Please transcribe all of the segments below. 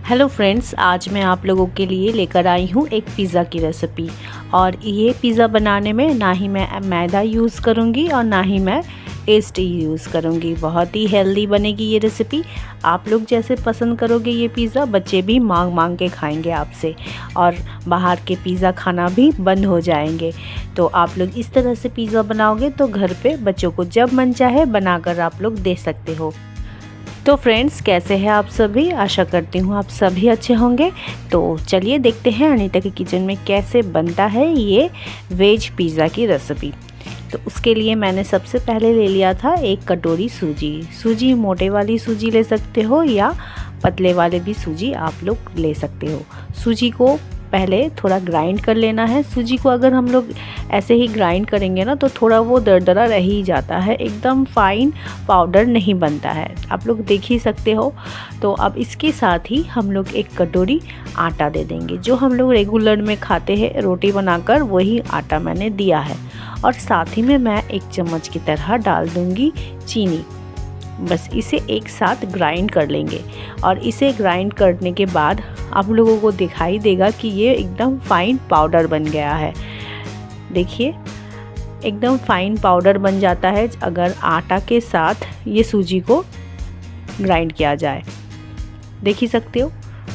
Hello friends, आज मैं आप लोगों के लिए लेकर आई हूँ एक पिज़्ज़ा की रेसिपी। और ये पिज़्ज़ा बनाने में ना ही मैं मैदा यूज़ करूँगी और ना ही मैं ईस्ट यूज़ करूँगी। बहुत ही हेल्दी बनेगी ये रेसिपी। आप लोग जैसे पसंद करोगे ये पिज़्ज़ा, बच्चे भी मांग मांग के खाएंगे आपसे, और बाहर के पिज़्ज़ा खाना भी बंद हो जाएंगे। तो आप लोग इस तरह से पिज़्ज़ा बनाओगे तो घर पे बच्चों को जब मन चाहे बनाकर आप लोग दे सकते हो। तो फ्रेंड्स, कैसे हैं आप सभी? आशा करती हूँ आप सभी अच्छे होंगे। तो चलिए देखते हैं अनीता के किचन में कैसे बनता है ये वेज पिज़्ज़ा की रेसिपी। तो उसके लिए मैंने सबसे पहले ले लिया था 1 कटोरी सूजी। सूजी मोटे वाली सूजी ले सकते हो या पतले वाले भी सूजी आप लोग ले सकते हो। सूजी को पहले थोड़ा ग्राइंड कर लेना है। सूजी को अगर हम लोग ऐसे ही ग्राइंड करेंगे ना तो थोड़ा वो दरदरा रह ही जाता है, एकदम फाइन पाउडर नहीं बनता है। आप लोग देख ही सकते हो। तो अब इसके साथ ही हम लोग 1 कटोरी आटा दे देंगे, जो हम लोग रेगुलर में खाते हैं रोटी बनाकर, वही आटा मैंने दिया है। और साथ ही में मैं 1 चम्मच की तरह डाल दूँगी चीनी। बस इसे एक साथ ग्राइंड कर लेंगे। और इसे ग्राइंड करने के बाद आप लोगों को दिखाई देगा कि ये एकदम फाइन पाउडर बन गया है। देखिए, एकदम फाइन पाउडर बन जाता है अगर आटा के साथ ये सूजी को ग्राइंड किया जाए। देख ही सकते हो।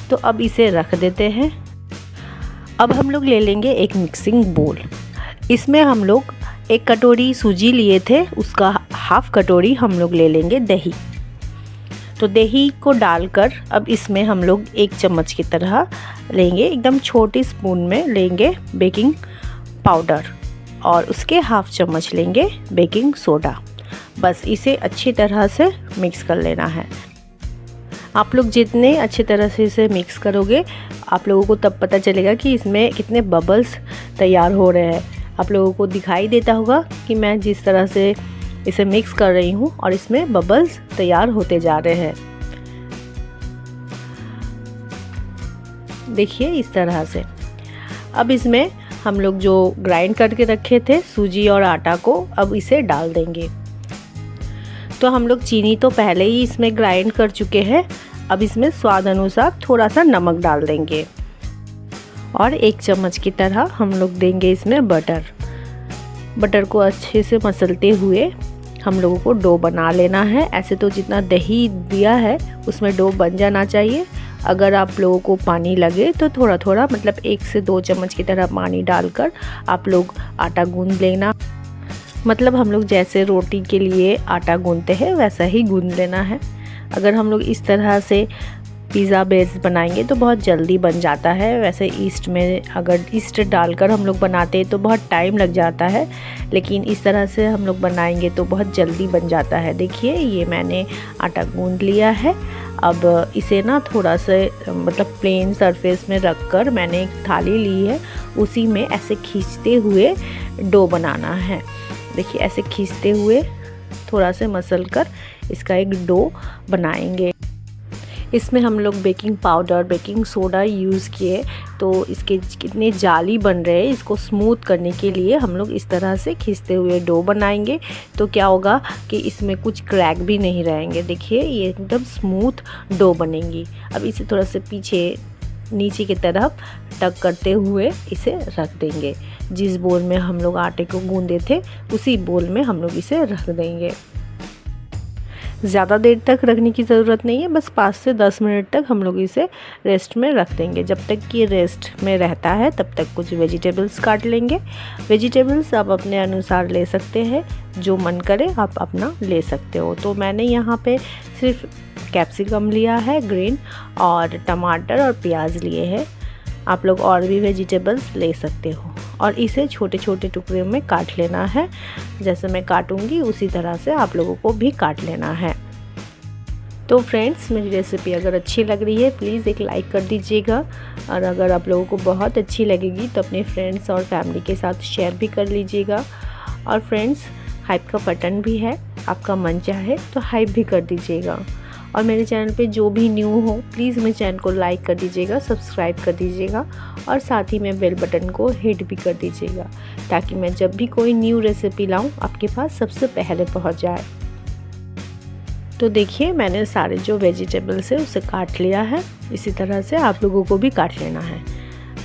तो अब इसे रख देते हैं। अब हम लोग ले लेंगे एक मिक्सिंग बोल। इसमें हम लोग 1 कटोरी सूजी लिए थे, उसका हाफ कटोरी हम लोग ले लेंगे दही। तो दही को डालकर अब इसमें हम लोग 1 चम्मच की तरह लेंगे, एकदम छोटी स्पून में लेंगे बेकिंग पाउडर, और उसके हाफ चम्मच लेंगे बेकिंग सोडा। बस इसे अच्छी तरह से मिक्स कर लेना है। आप लोग जितने अच्छी तरह से इसे मिक्स करोगे, आप लोगों को तब पता चलेगा कि इसमें कितने बबल्स तैयार हो रहे हैं। आप लोगों को दिखाई देता होगा कि मैं जिस तरह से इसे मिक्स कर रही हूँ और इसमें बबल्स तैयार होते जा रहे हैं। देखिए इस तरह से। अब इसमें हम लोग जो ग्राइंड करके रखे थे सूजी और आटा को, अब इसे डाल देंगे। तो हम लोग चीनी तो पहले ही इसमें ग्राइंड कर चुके हैं। अब इसमें स्वाद अनुसार थोड़ा सा नमक डाल देंगे, और 1 चम्मच की तरह हम लोग देंगे इसमें बटर। बटर को अच्छे से मसलते हुए हम लोगों को डो बना लेना है। ऐसे तो जितना दही दिया है उसमें डो बन जाना चाहिए। अगर आप लोगों को पानी लगे तो थोड़ा थोड़ा, मतलब 1 से 2 चम्मच की तरह पानी डालकर आप लोग आटा गूंद लेना। मतलब हम लोग जैसे रोटी के लिए आटा गूंदते हैं वैसा ही गूंद लेना है। अगर हम लोग इस तरह से पिज़्ज़ा बेस बनाएंगे तो बहुत जल्दी बन जाता है। वैसे ईस्ट में अगर ईस्ट डालकर हम लोग बनाते हैं तो बहुत टाइम लग जाता है, लेकिन इस तरह से हम लोग बनाएंगे तो बहुत जल्दी बन जाता है। देखिए, ये मैंने आटा गूंद लिया है। अब इसे ना थोड़ा सा, मतलब प्लेन सरफेस में रखकर मैंने एक थाली ली है, उसी में ऐसे खींचते हुए डो बनाना है। देखिए, ऐसे खींचते हुए थोड़ा सा मसल कर इसका एक डो बनाएंगे। इसमें हम लोग baking powder, baking soda use किए, तो इसके कितने जाली बन रहे हैं, इसको स्मूथ करने के लिए हम लोग इस तरह से खींचते हुए डो बनाएंगे। तो क्या होगा कि इसमें कुछ क्रैक भी नहीं रहेंगे। देखिए, ये एकदम स्मूथ डो बनेंगी। अब इसे थोड़ा सा पीछे नीचे की तरफ टक करते हुए इसे रख देंगे। जिस बोल में हम लोग आटे को गूंदे थे उसी बोल में हम लोग इसे रख देंगे। ज़्यादा देर तक रखने की ज़रूरत नहीं है, बस 5 से 10 मिनट तक हम लोग इसे रेस्ट में रख देंगे। जब तक कि रेस्ट में रहता है तब तक कुछ वेजिटेबल्स काट लेंगे। वेजिटेबल्स आप अपने अनुसार ले सकते हैं, जो मन करे आप अपना ले सकते हो। तो मैंने यहाँ पे सिर्फ कैप्सिकम लिया है ग्रीन, और टमाटर और प्याज लिए हैं। आप लोग और भी वेजिटेबल्स ले सकते हो, और इसे छोटे छोटे टुकड़े में काट लेना है। जैसे मैं काटूंगी उसी तरह से आप लोगों को भी काट लेना है। तो फ्रेंड्स, मेरी रेसिपी अगर अच्छी लग रही है प्लीज़ एक लाइक कर दीजिएगा, और अगर आप लोगों को बहुत अच्छी लगेगी तो अपने फ्रेंड्स और फैमिली के साथ शेयर भी कर लीजिएगा। और फ्रेंड्स, हाइप का बटन भी है, आपका मन चाहे तो हाइप भी कर दीजिएगा। और मेरे चैनल पे जो भी न्यू हो प्लीज़ मेरे चैनल को लाइक कर दीजिएगा, सब्सक्राइब कर दीजिएगा, और साथ ही में बेल बटन को हिट भी कर दीजिएगा, ताकि मैं जब भी कोई न्यू रेसिपी लाऊं आपके पास सबसे पहले पहुंच जाए। तो देखिए मैंने सारे जो वेजिटेबल्स है उसे काट लिया है इसी तरह से आप लोगों को भी काट लेना है।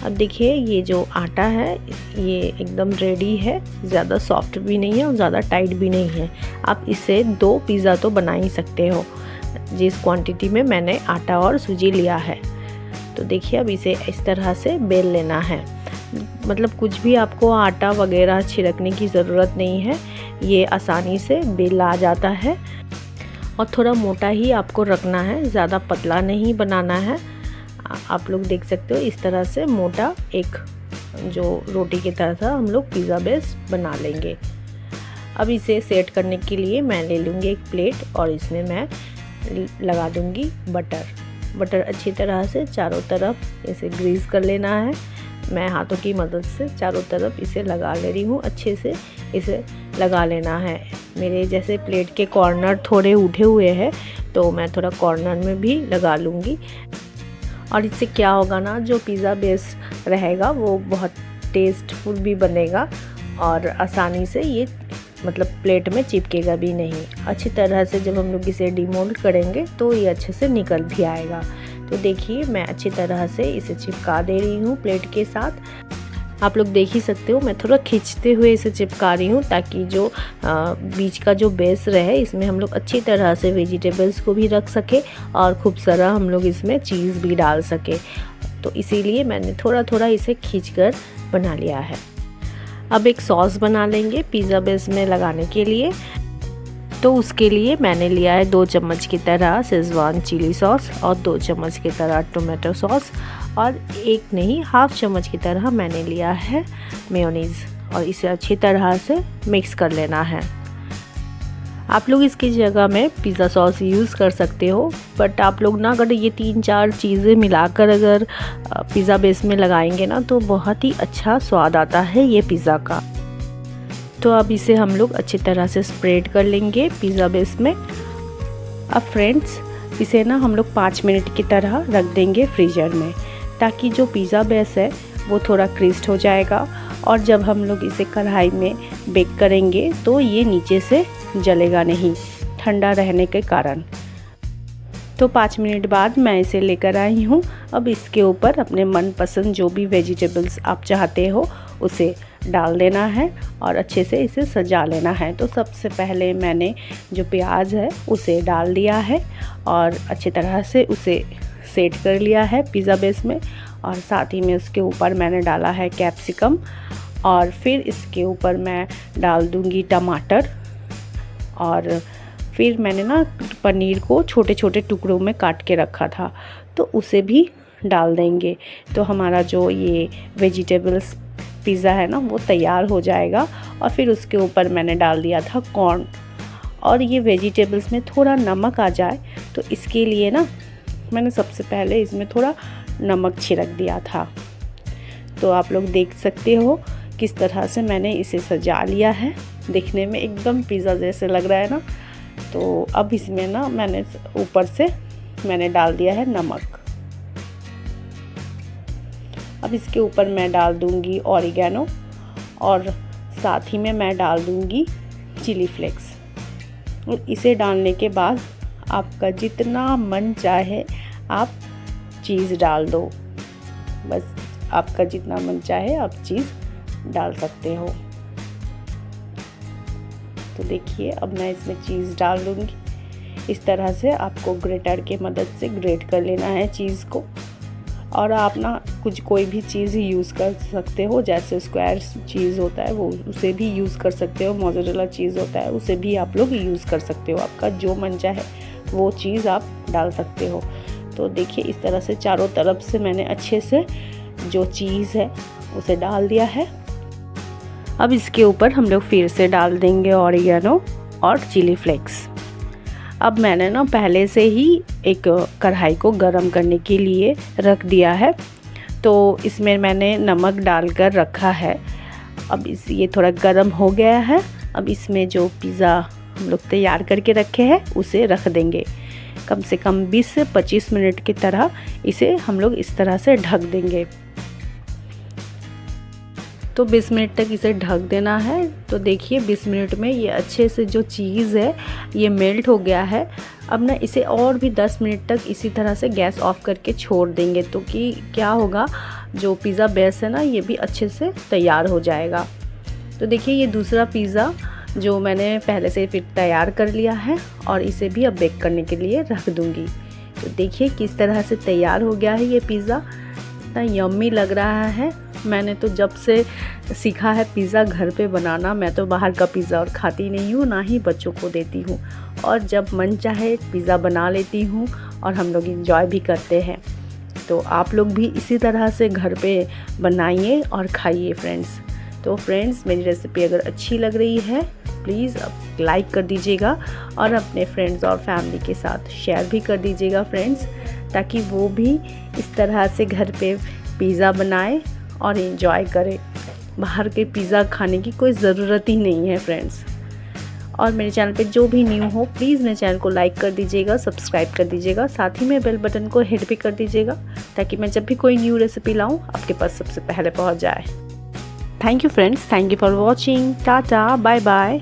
अब देखिए ये जो आटा है ये एकदम रेडी है, ज़्यादा सॉफ्ट भी नहीं है और ज़्यादा टाइट भी नहीं है। आप इससे 2 पिज़्ज़ा तो बना ही सकते हो, जिस क्वांटिटी में मैंने आटा और सूजी लिया है। तो देखिए अब इसे इस तरह से बेल लेना है। मतलब कुछ भी आपको आटा वगैरह छिड़कने की ज़रूरत नहीं है, ये आसानी से बेल आ जाता है। और थोड़ा मोटा ही आपको रखना है, ज़्यादा पतला नहीं बनाना है। आप लोग देख सकते हो इस तरह से मोटा एक जो रोटी की तरह था हम लोग पिज़्ज़ा बेस बना लेंगे। अब इसे सेट करने के लिए मैं ले लूँगी एक प्लेट और इसमें मैं लगा दूँगी बटर अच्छी तरह से चारों तरफ इसे ग्रीस कर लेना है। मैं हाथों की मदद से चारों तरफ इसे लगा ले रही हूँ, अच्छे से इसे लगा लेना है। मेरे जैसे प्लेट के कॉर्नर थोड़े उठे हुए हैं तो मैं थोड़ा कॉर्नर में भी लगा लूँगी। और इससे क्या होगा ना, जो पिज़्ज़ा बेस रहेगा वो बहुत टेस्टफुल भी बनेगा और आसानी से ये मतलब प्लेट में चिपकेगा भी नहीं। अच्छी तरह से जब हम लोग इसे डिमोल्ड करेंगे तो ये अच्छे से निकल भी आएगा। तो देखिए मैं अच्छी तरह से इसे चिपका दे रही हूँ प्लेट के साथ। आप लोग देख ही सकते हो मैं थोड़ा खींचते हुए इसे चिपका रही हूँ ताकि जो बीच का जो बेस रहे इसमें हम लोग अच्छी तरह से वेजिटेबल्स को भी रख सके और खूब सारा हम लोग इसमें चीज़ भी डाल सके। तो इसीलिए मैंने थोड़ा थोड़ा इसे खींचकर बना लिया है। अब एक सॉस बना लेंगे पिज़्ज़ा बेस में लगाने के लिए। तो उसके लिए मैंने लिया है 2 चम्मच की तरह शेज़वान चिली सॉस और 2 चम्मच की तरह टोमेटो सॉस और एक नहीं हाफ चम्मच की तरह मैंने लिया है मेयोनीज़ और इसे अच्छी तरह से मिक्स कर लेना है। आप लोग इसकी जगह में पिज़्ज़ा सॉस यूज़ कर सकते हो, बट आप लोग ना अगर ये 3-4 चीज़ें मिलाकर अगर पिज़्ज़ा बेस में लगाएंगे ना तो बहुत ही अच्छा स्वाद आता है ये पिज़्ज़ा का। तो अब इसे हम लोग अच्छी तरह से स्प्रेड कर लेंगे पिज़्ज़ा बेस में। अब फ्रेंड्स इसे ना हम लोग 5 मिनट की तरह रख देंगे फ्रीज़र में, ताकि जो पिज़्ज़ा बेस है वो थोड़ा क्रिस्प हो जाएगा और जब हम लोग इसे कढ़ाई में बेक करेंगे तो ये नीचे से जलेगा नहीं ठंडा रहने के कारण। तो 5 मिनट बाद मैं इसे लेकर आई हूँ। अब इसके ऊपर अपने मनपसंद जो भी वेजिटेबल्स आप चाहते हो उसे डाल देना है और अच्छे से इसे सजा लेना है। तो सबसे पहले मैंने जो प्याज है उसे डाल दिया है और अच्छी तरह से उसे सेट कर लिया है पिज़्ज़ा बेस में और साथ ही में उसके ऊपर मैंने डाला है कैप्सिकम और फिर इसके ऊपर मैं डाल दूँगी टमाटर और फिर मैंने ना पनीर को छोटे छोटे टुकड़ों में काट के रखा था तो उसे भी डाल देंगे। तो हमारा जो ये वेजिटेबल्स पिज़्ज़ा है ना वो तैयार हो जाएगा। और फिर उसके ऊपर मैंने डाल दिया था कॉर्न और ये वेजिटेबल्स में थोड़ा नमक आ जाए तो इसके लिए ना मैंने सबसे पहले इसमें थोड़ा नमक छिड़क दिया था। तो आप लोग देख सकते हो किस तरह से मैंने इसे सजा लिया है, देखने में एकदम पिज़्ज़ा जैसे लग रहा है ना। तो अब इसमें ना मैंने ऊपर से मैंने डाल दिया है नमक। अब इसके ऊपर मैं डाल दूंगी ऑरिगेनो और साथ ही में मैं डाल दूंगी चिली फ्लेक्स। और इसे डालने के बाद आपका जितना मन चाहे आप चीज़ डाल दो, बस आपका जितना मन चाहे आप चीज़ डाल सकते हो। तो देखिए अब मैं इसमें चीज़ डाल दूँगी। इस तरह से आपको ग्रेटर के मदद से ग्रेट कर लेना है चीज़ को। और आप ना कोई भी चीज़ यूज़ कर सकते हो, जैसे स्क्वायर चीज़ होता है वो उसे भी यूज़ कर सकते हो, मोज़रेला चीज़ होता है उसे भी आप लोग यूज़ कर सकते हो। आपका जो मन चाहे वो चीज़ आप डाल सकते हो। तो देखिए इस तरह से चारों तरफ से मैंने अच्छे से जो चीज़ है उसे डाल दिया है। अब इसके ऊपर हम लोग फिर से डाल देंगे ऑरिगेनो और चिली फ्लेक्स। अब मैंने ना पहले से ही एक कढ़ाई को गरम करने के लिए रख दिया है, तो इसमें मैंने नमक डालकर रखा है। अब ये थोड़ा गरम हो गया है। अब इसमें जो पिज़्ज़ा हम लोग तैयार करके रखे हैं उसे रख देंगे। कम से कम 20 से 25 मिनट की तरह इसे हम लोग इस तरह से ढक देंगे। तो 20 मिनट तक इसे ढक देना है। तो देखिए 20 मिनट में ये अच्छे से जो चीज़ है ये मेल्ट हो गया है। अब ना इसे और भी 10 मिनट तक इसी तरह से गैस ऑफ करके छोड़ देंगे, तो कि क्या होगा, जो पिज़्ज़ा बेस है ना ये भी अच्छे से तैयार हो जाएगा। तो देखिए ये दूसरा पिज़्ज़ा जो मैंने पहले से फिर तैयार कर लिया है और इसे भी अब बेक करने के लिए रख दूँगी। तो देखिए किस तरह से तैयार हो गया है ये पिज़्ज़ा, इतना यम्मी लग रहा है। मैंने तो जब से सीखा है पिज़्ज़ा घर पे बनाना, मैं तो बाहर का पिज़्ज़ा और खाती नहीं हूँ, ना ही बच्चों को देती हूँ, और जब मन चाहे पिज़्ज़ा बना लेती हूँ और हम लोग इंजॉय भी करते हैं। तो आप लोग भी इसी तरह से घर पे बनाइए और खाइए फ्रेंड्स। तो फ्रेंड्स मेरी रेसिपी अगर अच्छी लग रही है प्लीज़ लाइक कर दीजिएगा और अपने फ्रेंड्स और फैमिली के साथ शेयर भी कर दीजिएगा फ्रेंड्स, ताकि वो भी इस तरह से घर पे पिज़्ज़ा बनाए और इन्जॉय करें। बाहर के पिज़्ज़ा खाने की कोई ज़रूरत ही नहीं है फ्रेंड्स। और मेरे चैनल पे जो भी न्यू हो प्लीज़ मेरे चैनल को लाइक कर दीजिएगा, सब्सक्राइब कर दीजिएगा, साथ ही में बेल बटन को हिट भी कर दीजिएगा, ताकि मैं जब भी कोई न्यू रेसिपी लाऊं आपके पास सबसे पहले पहुंच जाए। Thank you friends, thank you for watching, tata, bye bye.